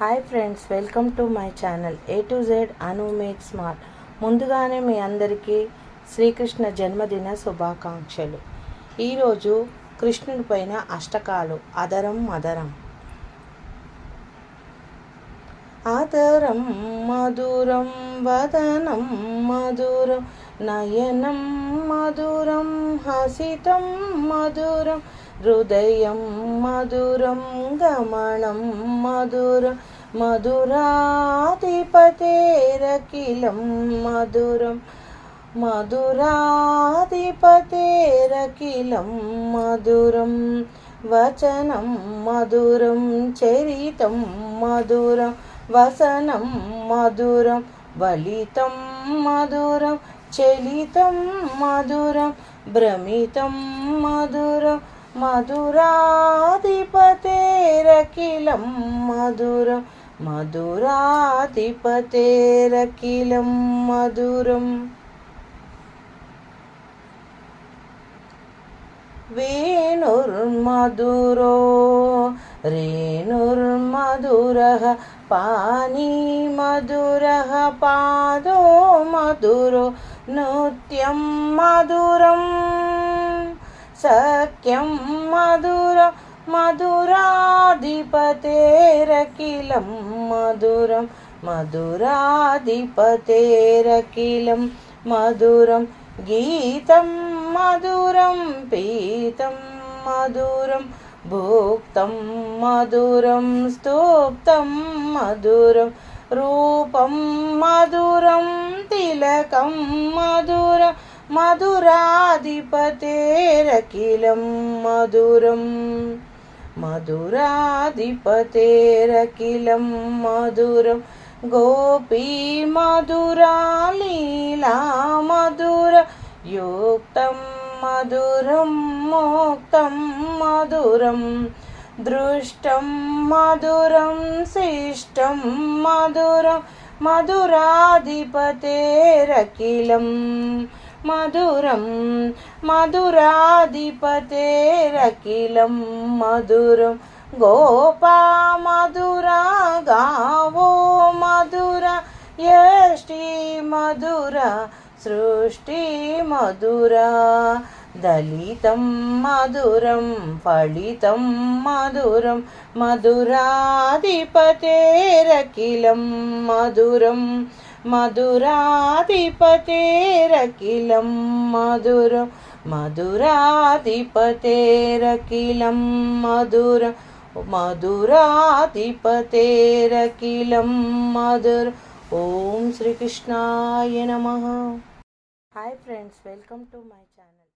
Hi friends, welcome to my channel A to Z Anu make smart. ముందుగానే మీ అందరికీ శ్రీకృష్ణ జన్మదిన శుభాకాంక్షలు. ఈరోజు కృష్ణుడి పైన అష్టకాలు. అదరం మదరం. ఆదరం మధురం వదనం మధురం నయనం మధురం హసితం మధురం హృదయం మధురం గమనం మధురం మధురాధిపతేరఖిలం మధురం మధురాధిపతేరఖిలం మధురం వచనం మధురం చరితం మధురం వసనం మధురం వలితం మధురం చలితం మధురం భ్రమితం మధురం మధురాధిపతేరఖిలం మధురం మధురాధిపతేరఖిలం మధురం. వేణుర్మధురో రేణుర్మధురః పాణిమధురః పాదో మధురో నృత్యం మధురం సఖ్యం మధురం మధురాధిపతేరఖిలం మధురం మధురాధిపతేరఖిలం మధురం. గీతం మధురం పీతం మధురం భుక్తం మధురం స్తూప్తం మధురం రూపం మధురం తిలకం మధురం మధురాధిపతేరఖిలం మధురం మధురాధిపతేరఖిలం మధురం. గోపీ మధురా లీలా మధుర యుక్తం మధురం మోక్తం మధురం దృష్టం మధురం శిష్టం మధురం మధురాధిపతేరఖిలం మధురం మధురాధిపతేరఖిలం మధురం. గోపా మధురా గావో మధుర యష్టి మధుర సృష్టి మధుర దళితం మధురం ఫలితం మధురం మధురాధిపతేరఖిలం మధురం మధురాధిపతేరఖిలం మధురం మధురాధిపతేరఖిలం మధురం మధురాధిపతేరఖిలం మధురం. ఓం శ్రీకృష్ణాయ నమః. Hi friends, welcome to my channel.